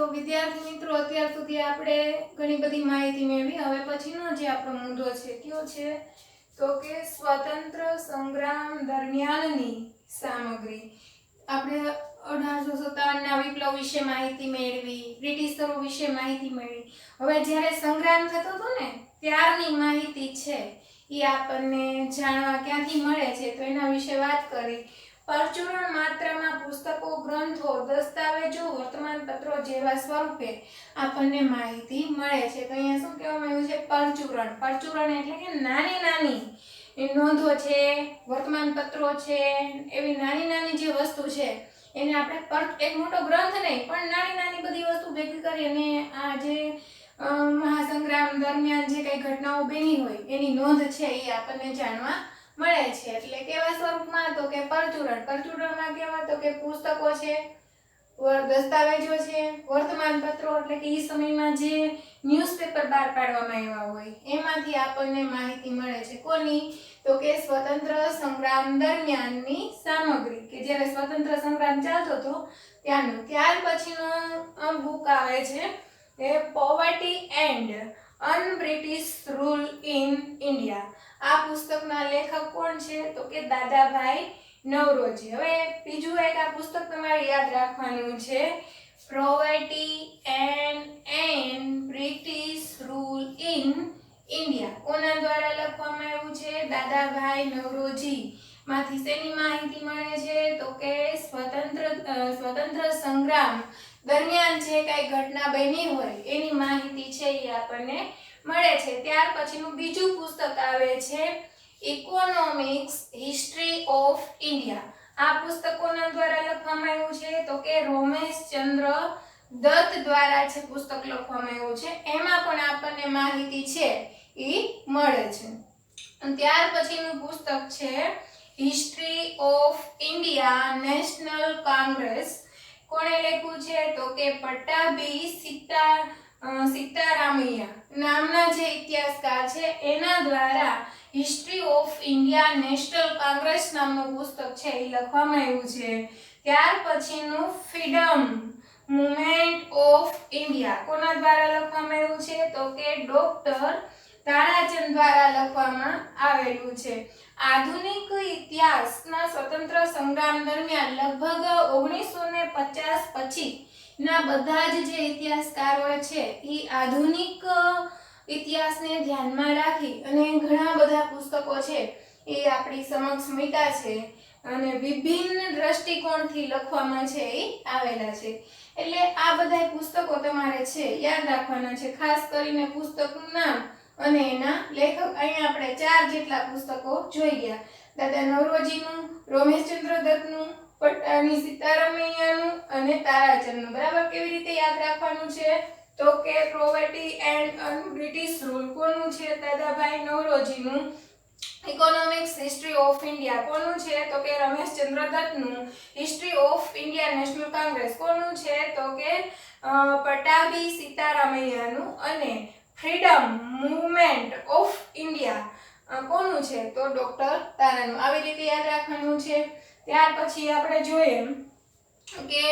તો વિદ્યાર્થી મિત્રો અત્યાર સુધી આપણે ઘણી બધી માહિતી મેળવી. હવે પછીનો જે આપણો મુદ્દો છે કયો છે તો કે સ્વતંત્ર સંગ્રામ દરમિયાનની સામગ્રી. આપણે 1857ના વિપ્લવ વિશે માહિતી મેળવી, બ્રિટિશરો વિશે માહિતી મેળવી. હવે જ્યારે સંગ્રામ થતો હતો ને ત્યારની માહિતી છે એ આપણને જાણવા ક્યાંથી મળે છે તો એના વિશે વાત કરી. પરચુરણ માત્રામાં પુસ્તકો, ગ્રંથો, દસ્તાવેજો, વર્તમાનપત્રો જેવા સ્વરૂપે આપણને માહિતી મળે છે. તો અહીંયા શું કહેવામાં આવ્યું છે? પરચુરણ. પરચુરણ એટલે કે નાની નાની નોંધો છે, વર્તમાનપત્રો છે, એવી નાની નાની જે વસ્તુ છે એને આપણે એક મોટો ગ્રંથ નહીં પણ નાની નાની બધી વસ્તુ ભેગી કરી અને આ જે મહાસંગ્રામ દરમિયાન જે કઈ ઘટનાઓ બની હોય એની નોંધ છે એ આપણને જાણવા મળે છે. એટલે કેવા સ્વરૂપમાં? તો કે પરચુરણ. પરચુરણમાં કેવા? તો કે પુસ્તકો છે, દસ્તાવેજો છે, વર્તમાનપત્રો એટલે કે એ સમયમાં જે ન્યૂઝપેપર બહાર પાડવામાં આવ્યા હોય એમાંથી આપણને માહિતી મળે છે. કોની? તો કે સ્વતંત્ર સંગ્રામ દરમિયાનની સામગ્રી, કે જ્યારે સ્વતંત્ર સંગ્રામ ચાલતો હતો ત્યારનું. ત્યાર પછીનો બુક આવે છે એ poverty and unBritish rule in India. આ પુસ્તકના લેખક કોણ છે? તો કે દાદાભાઈ નવરોજી. હવે બીજું એક આ પુસ્તક તમારે યાદ રાખવાનું છે, poverty and British rule in India. કોના દ્વારા લખવામાં આવ્યું છે? દાદાભાઈ નવરોજી. માંથી શેની માહિતી મળે છે? તો કે સ્વતંત્ર સંગ્રામ દરમિયાન જે કઈ ઘટના બની હોય એની માહિતી છે એ આપણને મળે છે. ત્યાર પછીનું બીજું પુસ્તક આવે છે ઇકોનોમિક્સ હિસ્ટ્રી ઓફ ઇન્ડિયા. આ પુસ્તક કોના દ્વારા લખવામાં આવ્યું છે? તો કે રોમેશચંદ્ર દત્ત દ્વારા છે પુસ્તક લખવામાં આવ્યું છે. એમાં પણ આપણને માહિતી છે એ મળે છે. ત્યાર પછીનું પુસ્તક છે history of India National Congress. કોણે લખ્યું છે? તો કે પટ્ટાભી સીતારામૈયા નામના જે ઇતિહાસકાર છે એના દ્વારા history of India National Congress નામનું પુસ્તક છે એ લખવામાં આવ્યું છે. ત્યાર પછીનું ફ્રીડમ મૂવમેન્ટ ઓફ ઇન્ડિયા કોના દ્વારા લખવામાં આવ્યું છે? તો કે ડોક્ટર તારાચંદ દ્વારા લખવામાં આવેલું છે. આધુનિક ઇતિહાસના સ્વતંત્ર સંગ્રામ દરમિયાન લગભગ 1950 પછી ના બધા જ જે ઇતિહાસકારો છે એ આધુનિક ઇતિહાસને ધ્યાનમાં રાખી અને ઘણા બધા પુસ્તકો છે એ આપણી સમક્ષ મૂક્યા છે અને વિભિન્ન દ્રષ્ટિકોણથી લખવામાં છે એ આવેલા છે. એટલે આ બધા પુસ્તકો તમારે છે યાદ રાખવાના છે, ખાસ કરીને પુસ્તકનું નામ અને એના લેખક. અહીંયા આપણે 4 જેટલા પુસ્તકો જોઈ ગયા. દાદા નવરોજીનું, રોમેશચંદ્ર દત્તનું, પટ્ટાભી સીતારામૈયાનું અને તારાચંદનું. બરાબર? કેવી રીતે યાદ રાખવાનું છે? તો કે પોવર્ટી એન્ડ બ્રિટિશ રૂલ કોનું છે? દાદાભાઈ નવરોજીનું. ઇકોનોમિક્સ હિસ્ટ્રી ઓફ ઇન્ડિયા કોનું છે? તો કે રમેશચંદ્ર દત્તનું. History of India National Congress કોનું છે? તો કે પટ્ટાભી સીતારામૈયાનું. અને ફ્રીડમ મૂવમેન્ટ ઓફ ઇન્ડિયા કોનું છે? તો ડોક્ટર તારાનું. આવી રીતે યાદ રાખવાનું છે. ત્યાર પછી આપણે જોઈએ કે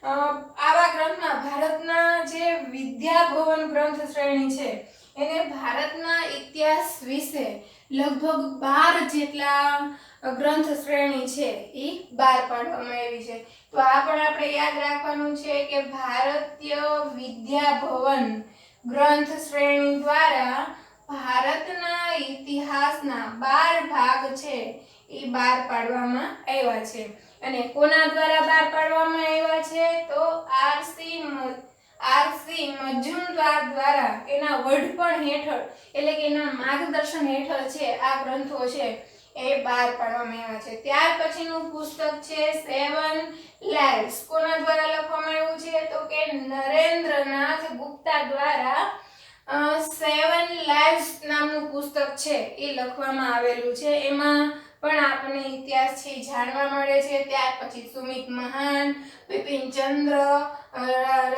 આવા ગ્રંથમાં ભારતના જે વિદ્યાભવન ગ્રંથ શ્રેણી છે એને ભારતના ઇતિહાસ વિશે લગભગ 12 જેટલા ગ્રંથ શ્રેણી છે એ બહાર પાડવામાં આવી છે. તો આ પણ આપણે યાદ રાખવાનું છે કે ભારતીય વિદ્યાભવન ગ્રંથ શ્રેણી દ્વારા ભારતના ઇતિહાસના 12 ભાગ છે એ બહાર પાડવામાં આવ્યા છે. અને કોના દ્વારા બહાર પાડવામાં આવ્યા છે? તો આરસી મજુમદાર દ્વારા એના વડપણ હેઠળ એટલે કે એના માર્ગદર્શન હેઠળ છે આ ગ્રંથો છે એ બહાર પાડવામાં આવ્યા છે. ત્યાર પછીનું પુસ્તક છે 7 લાઇવ્સ. કોના દ્વારા લખવામાં આવ્યું છે? તો કે નરેન્દ્રનાથ ગુપ્તા દ્વારા 7 લાઇવ્સ નામનું પુસ્તક છે એ લખવામાં આવેલું છે. એમાં પણ આપણને ઇતિહાસ છે જાણવા મળે છે. ત્યાર પછી સુમિત મહાન, બિપિન ચંદ્ર,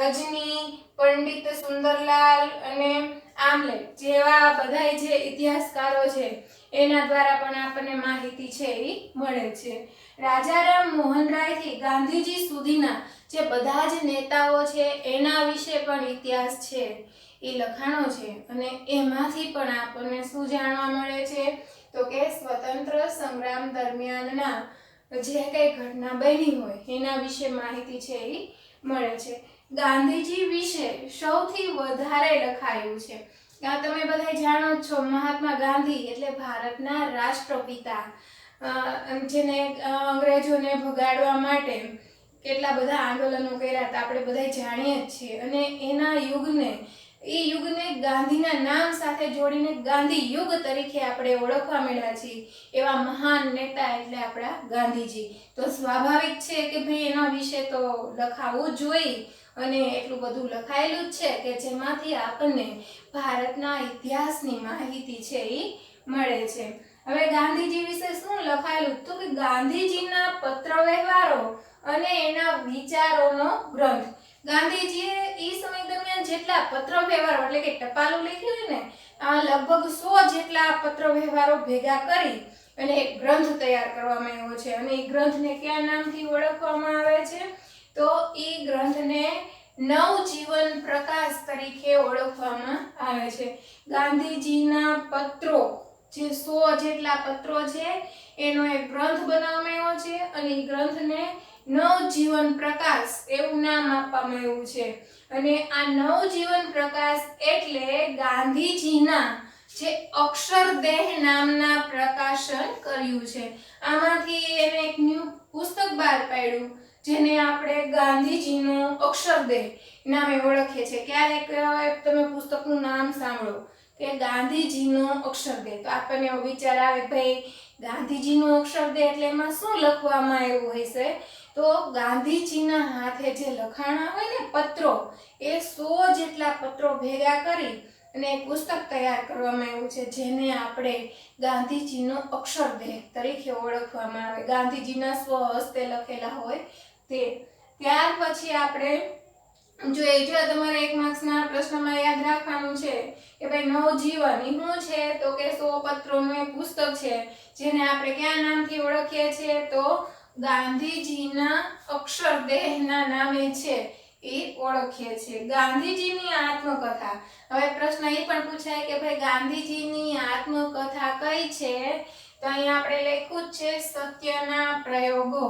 રજની, પંડિત સુંદરલાલ અને આમલેટ જેવા બધા જે ઇતિહાસકારો છે એના દ્વારા પણ આપણને માહિતી છે એ મળે છે. રાજારામ મોહન રાય થી ગાંધીજી સુધીના જે બધા જ નેતાઓ છે એના વિશે પણ ઇતિહાસ છે એ લખાણો છે અને એમાંથી પણ આપણને શું જાણવા મળે છે તો કે સ્વતંત્ર સંગ્રામ દરમિયાનના જે કઈ ઘટના બની હોય એના વિશે માહિતી છે એ મળે છે. ગાંધીજી વિશે સૌથી વધારે લખાયું છે, તમે બધા જાણો છો, મહાત્મા ગાંધી એટલે ભારતના રાષ્ટ્રપિતા, જેને અંગ્રેજોને ભગાડવા માટે કેટલા બધા આંદોલનો કર્યા હતા આપણે બધા જાણીએ જ છીએ. અને એના યુગને ગાંધીના નામ સાથે જોડીને ગાંધી યુગ તરીકે આપણે ઓળખવા મળ્યા છીએ. એવા મહાન નેતા એટલે આપણા ગાંધીજી. તો સ્વાભાવિક છે કે ભાઈ એના વિશે તો લખાવવું જોઈએ અને એટલું બધું લખાયેલું જ છે કે જેમાંથી આપણને ભારતના ઇતિહાસની માહિતી છે એ મળે છે. હવે ગાંધીજી વિશે શું લખાયેલું તો કે ગાંધીજીના પત્ર વ્યવહારો અને એના વિચારોનો ગ્રંથ. ગાંધીજીએ એ સમય દરમિયાન જેટલા પત્ર વ્યવહારો એટલે કે ટપાલો લખ્યું હોય ને લગભગ 100 જેટલા પત્ર વ્યવહારો ભેગા કરી અને એક ગ્રંથ તૈયાર કરવામાં આવ્યો છે. અને એ ગ્રંથને કયા નામથી ઓળખવામાં આવે છે તો એ ગ્રંથને નવજીવન પ્રકાશ તરીકે ઓળખવામાં આવે છે. ગાંધીજીના પત્રો જે 100 જેટલા પત્રો છે એનો એક ગ્રંથ બનાવવામાં આવ્યો છે અને એ ગ્રંથને નવજીવન પ્રકાશ એવું નામ આપવામાં આવ્યું છે. અને આ નવજીવન પ્રકાશ એટલે ગાંધીજીના જે અક્ષરદેહ નામના પ્રકાશન કર્યું છે. આમાંથી એને એક ન્યૂ પુસ્તક બહાર પાડ્યું જેને આપણે ગાંધીજીનો અક્ષરદેહ નામે ઓળખીએ છીએ. ક્યારેક તમે પુસ્તકનું નામ સાંભળો કે ગાંધીજીનો અક્ષરદેહ તો આપણને એવો વિચાર આવે ભાઈ ગાંધીજીનો અક્ષરદેહ એટલે એમાં શું લખવામાં આવ્યું હશે તો ગાંધીજીના હાથે જે લખાણા હોય ને પત્રો એ 100 જેટલા પત્રો ભેગા કરી અને એક પુસ્તક તૈયાર કરવામાં આવ્યું છે જેને આપણે ગાંધીજીનો અક્ષરદેહ તરીકે ઓળખવામાં આવે. ગાંધીજીના સ્વહસ્તે લખેલા હોય તે. ત્યાર પછી આપણે જો તમારે 1 માર્ક્સના પ્રશ્નમાં યાદ રાખવાનું છે કે ભાઈ નવજીવન એ શું છે તો કે 100 પત્રોનું એક પુસ્તક છે જેને આપણે કયા નામથી ઓળખીએ છીએ તો ગાંધીજીના અક્ષરદેહના નામે છે એ ઓળખીએ છીએ. ગાંધીજીની આત્મકથા. હવે પ્રશ્ન એ પણ પૂછાય કે ભાઈ ગાંધીજીની આત્મકથા કઈ છે તો અહીંયા આપણે લખ્યું છે સત્યના પ્રયોગો.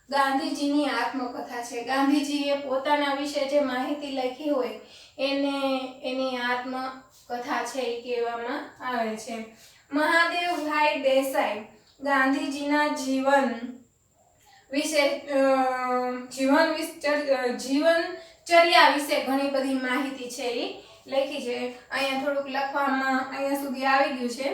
ગાંધીજીની આત્મકથા છે. ગાંધીજીએ પોતાના વિશે જે માહિતી લખી હોય એની આત્મકથા છે એ કહેવામાં આવે છે. મહાદેવભાઈ દેસાઈ ગાંધીજીના જીવનચર્યા વિશે ઘણી બધી માહિતી છે એ લખી છે. અહીંયા થોડુંક લખવામાં અહીંયા સુધી આવી ગયું છે.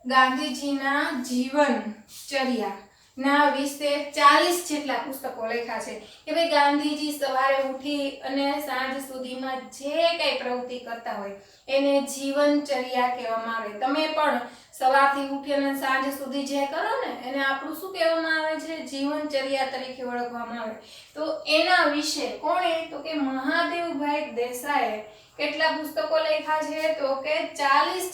ગાંધીજીના જીવનચર્યા ના વિશે 40 જેટલા પુસ્તકો લખ્યા છે કે ભાઈ ગાંધીજી સવારે ઉઠી અને સાંજ સુધીમાં જે કઈ પ્રવૃત્તિ કરતા હોય એને જીવનચર્યા કહેવામાં આવે. તમે પણ સવારથી ઉઠી અને સાંજ સુધી જે કરો ને એને આપણું શું કહેવામાં આવે છે જીવનચર્યા તરીકે ઓળખવામાં આવે. તો એના વિશે કોણે તો કે મહાદેવભાઈ દેસાઈએ કેટલા પુસ્તકો લખ્યા છે તો કે 40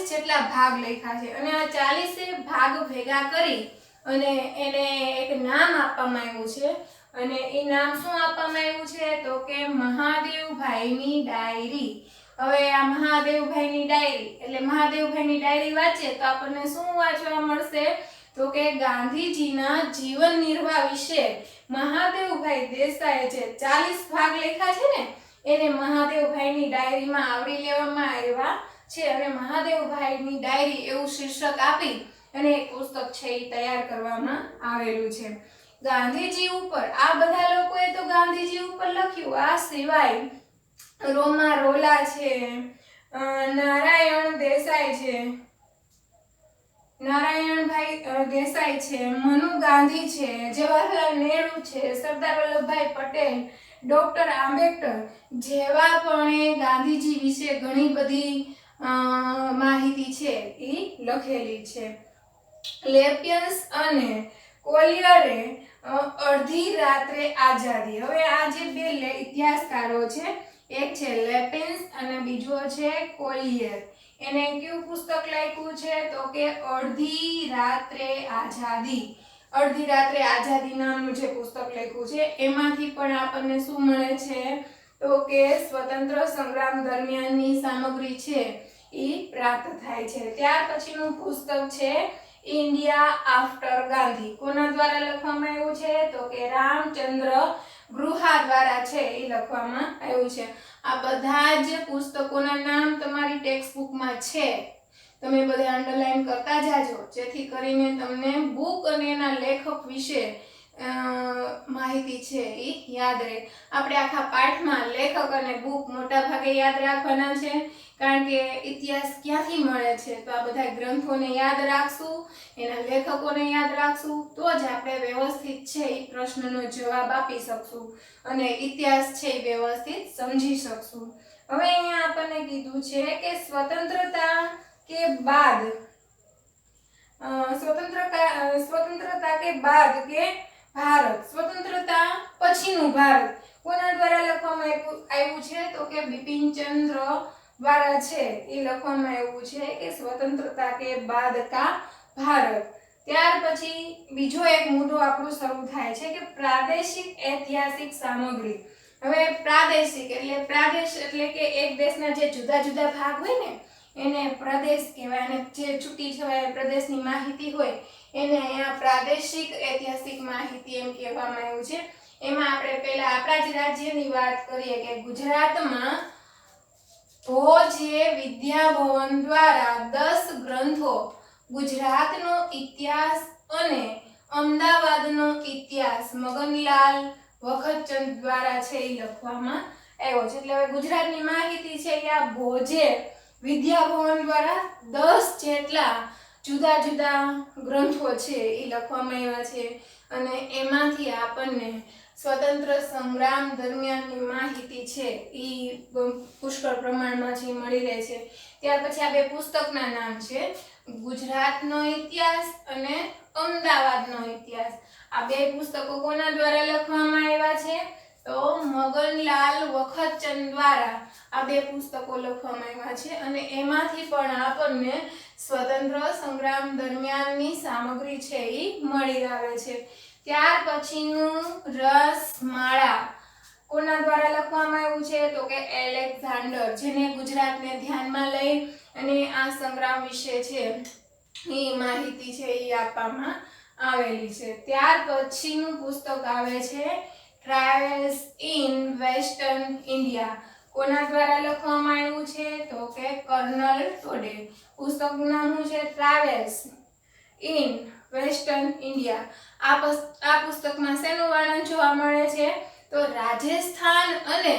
જેટલા ભાગ લખ્યા છે. અને આ 40 ભાગ ભેગા કરી અને એને એક નામ આપવામાં આવ્યું છે. અને એ નામ શું આપવામાં આવ્યું છે તો કે મહાદેવભાઈની ડાયરી. હવે આ મહાદેવભાઈની ડાયરી એટલે મહાદેવભાઈની ડાયરી વાંચીએ તો આપણને શું વાંચવા મળશે તો કે ગાંધીજીના જીવન નિર્વાહ વિશે મહાદેવભાઈ દેસાઈએ જે 40 ભાગ લખ્યા છે ને એને મહાદેવભાઈની ડાયરીમાં આવરી લેવામાં આવ્યા છે. અને મહાદેવભાઈની ડાયરી એવું શીર્ષક આપી અને એક પુસ્તક છે એ તૈયાર કરવામાં આવેલું છે. ગાંધીજી ઉપર આ બધા લોકોએ તો ગાંધીજી ઉપર લખ્યું. આ સિવાય રોમા રોલા છે, નારાયણભાઈ દેસાઈ છે, મનુ ગાંધી છે, જવાહરલાલ નહેરુ છે, સરદાર વલ્લભભાઈ પટેલ, ડોક્ટર આંબેડકર જેવા પણ ગાંધીજી વિશે ઘણી બધી માહિતી છે એ લખેલી છે. લેપિયન્સ અને કોલિયરે અડધી રાત્રે આઝાદી. હવે આ જે બે ઇતિહાસકારો છે એક છે લેપિન્સ અને બીજો છે કોલિયર. એને કયું પુસ્તક લખ્યું છે તો કે અડધી રાત્રે આઝાદી. અડધી રાત્રે આઝાદી નામનું જે પુસ્તક લખ્યું છે એમાંથી પણ આપણને શું મળે છે તો કે સ્વતંત્ર સંગ્રામ દરમિયાનની સામગ્રી છે એ પ્રાપ્ત થાય છે. ત્યાર પછીનું પુસ્તક છે ઇન્ડિયા આફ્ટર ગાંધી. કોના દ્વારા લખવામાં આવ્યું છે તો કે રામચંદ્ર ગૃહા દ્વારા છે એ લખવામાં આવ્યું છે. આ બધા જ પુસ્તકોના નામ તમારી ટેક્સ્ટ બુકમાં છે. તમે બધા અંડરલાઈન કરતા જાજો જેથી કરીને તમને બુક અને એના લેખક વિશે માહિતી છે એ યાદ રહે. આપણે આખા પાઠમાં લેખક અને બુક મોટા ભાગે યાદ રાખવાના છે કારણ કે ઇતિહાસ ક્યાંથી મળે છે તો આ બધા ગ્રંથોને યાદ રાખશું, એના લેખકોને યાદ રાખશું તો જ આપણે વ્યવસ્થિત છે એ પ્રશ્નનો જવાબ આપી શકશું અને ઇતિહાસ છે એ વ્યવસ્થિત સમજી શકશું. હવે અહીંયા આપણને કીધું છે કે સ્વતંત્રતા કે બાદ स्वतंत्रता के बाद के भारत. स्वतंत्रता पछीનું ભારત કોના દ્વારા લખવામાં આવ્યું છે તો કે બિપિન ચંદ્ર દ્વારા છે એ લખવામાં આવ્યું છે કે સ્વતંत्रता के बाद का भारत. ત્યાર પછી બીજો એક મુદ્દો આપણો શરૂ થાય છે કે પ્રાદેશિક ઐતિહાસિક સામગ્રી. હવે પ્રાદેશિક એટલે કે એક દેશના જે જુદા જુદા ભાગ હોય ને એને પ્રદેશ કહેવાય અને જે છૂટી છવાયા પ્રદેશની માહિતી હોય એને અહીંયા પ્રાદેશિક ઐતિહાસિક માહિતી એમ કહેવામાં આવ્યું છે. એમાં આપણે પહેલા આપણા જ રાજ્યની વાત કરીએ કે ગુજરાતમાં ભોજે વિદ્યાભવન દ્વારા 10 ગ્રંથો ગુજરાતનો ઇતિહાસ અને અમદાવાદનો ઇતિહાસ મગનલાલ વખતચંદ દ્વારા છે એ લખવામાં આવ્યો છે. એટલે હવે ગુજરાતની માહિતી છે કે આ ભોજે વિદ્યાભવન દ્વારા 10 જેટલા જુદા જુદા ગ્રંથો છે એ લખવામાં આવ્યા છે અને એમાંથી આપણને સ્વતંત્ર સંગ્રામ દરમિયાનની માહિતી છે એ પુષ્કળ પ્રમાણમાં છે મળી રહે છે. ત્યાર પછી આ બે પુસ્તકના નામ છે ગુજરાતનો ઇતિહાસ અને અમદાવાદનો ઇતિહાસ. આ બે પુસ્તકો કોના દ્વારા લખવામાં આવ્યા છે તો મગનલાલ વખતચંદ દ્વારા આ બે પુસ્તકો લખવામાં આવ્યા છે અને એમાંથી પણ આપણને સ્વતંત્ર સંગ્રામ દરમિયાનની સામગ્રી છે એ મળી આવે છે. ત્યાર પછીનું રસમાળા કોના દ્વારા લખવામાં આવ્યું છે તો કે એલેક્ઝાન્ડર, જેને ગુજરાતને ધ્યાનમાં લઈ અને આ સંગ્રામ વિશે છે એ માહિતી છે એ આપવામાં આવેલી છે. ત્યાર પછીનું પુસ્તક આવે છે ટ્રાવેલ્સ ઇન વેસ્ટર્ન ઇન્ડિયા. કોના દ્વારા લખવામાં આવ્યું છે તો કે કર્નલ ટોડે. પુસ્તકનું નામ શું છે ટ્રાવેલ્સ ઇન વેસ્ટર્ન ઇન્ડિયા. આ પુસ્તકમાં શેનું વર્ણન જોવા મળે છે તો રાજસ્થાન અને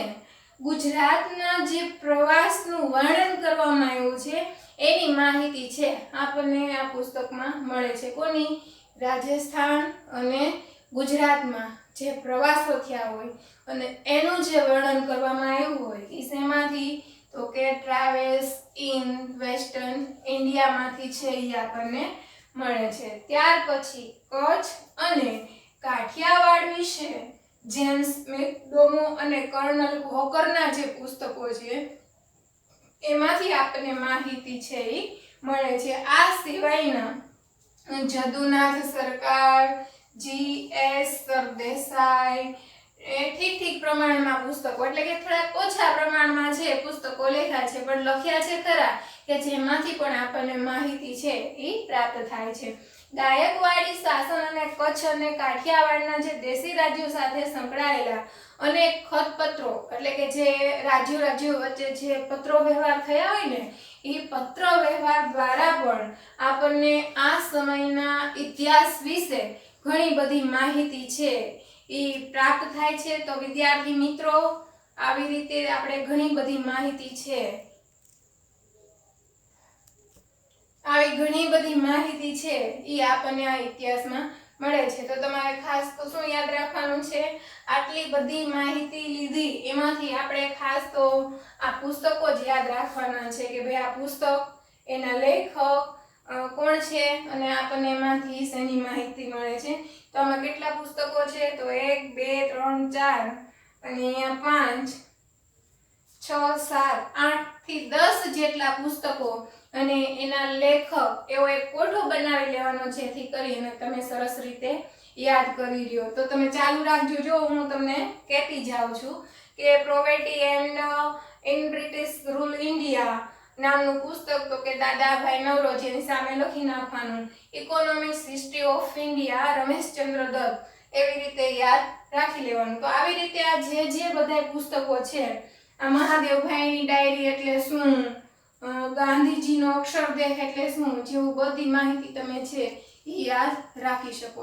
ગુજરાતના જે પ્રવાસનું વર્ણન કરવામાં આવ્યું છે એની માહિતી છે આપણને આ પુસ્તકમાં મળે છે. કોની? રાજસ્થાન અને ગુજરાતમાં જે પ્રવાસો થયા હોય અને એનું જે વર્ણન કરવામાં આવ્યું હોય એ શેમાંથી તો કે ટ્રાવેલ્સ ઇન વેસ્ટર્ન ઇન્ડિયામાંથી છે એ આપણને મળે છે. ત્યાર પછી કચ્છ અને કાઠિયાવાડ વિશે જેમ્સ મેકડોમો અને કર્નલ વોકરના જે પુસ્તકો છે એમાંથી આપણને માહિતી છે એ મળે છે. આ સિવાયના જદુનાથ સરકાર, G.S. સરદેસાઈ ઠીક પ્રમાણમાં પુસ્તકો એટલે કે થોડા ઓછા પ્રમાણમાં છે પુસ્તકો લખ્યા છે પણ લખ્યા છે ખરા કે જેમાંથી પણ આપણને માહિતી છે એ પ્રાપ્ત થાય છે. ગાયકવાડી શાસન અને કચ્છ અને કાઠિયાવાડના જે દેશી રાજ્યો સાથે સંકળાયેલા અનેક ખતપત્રો એટલે કે જે રાજ્યો વચ્ચે જે પત્રો વ્યવહાર થયા હોય ને એ પત્ર વ્યવહાર દ્વારા પણ આપણને આ સમયના ઇતિહાસ વિશે ઘણી બધી માહિતી છે એ પ્રાપ્ત થાય છે. તો વિદ્યાર્થી મિત્રો આવી રીતે આપણે ઘણી બધી માહિતી છે એ આપણને આ ઇતિહાસમાં મળે છે. તો તમારે ખાસ તો શું યાદ રાખવાનું છે આટલી બધી માહિતી લીધી એમાંથી આપણે ખાસ તો આ પુસ્તકો જ યાદ રાખવાના છે કે ભાઈ આ પુસ્તક એના લેખક કોણ છે અને આપણને એમાંથી શેની માહિતી મળે છે. તો આમાં કેટલા પુસ્તકો છે તો 1 2 3 4 અને અહીંયા 5 6, 7, 8 થી 10 જેટલા પુસ્તકો અને એના લેખક એવો એક કોઠો બનાવી લેવાનો, જેથી કરીને તમે સરસ રીતે યાદ કરી લ્યો. તો તમે ચાલુ રાખજો. જો હું તમને કહેતી જાઉં છું કે poverty and in British rule India નામનું પુસ્તક, તો કે દાદાભાઈ નવરોજી, એની સામે લખી નાખવાનું. Economics history of India Rameshchandra Dutt, એવી રીતે યાદ રાખી લેવાનું. તો આવી રીતે આ જે બધા પુસ્તકો છે, આ મહાદેવભાઈની ડાયરી એટલે શું, ગાંધીજીનો અક્ષરદેહ એટલે શું, જેવું બધી માહિતી તમે છે એ યાદ રાખી શકો.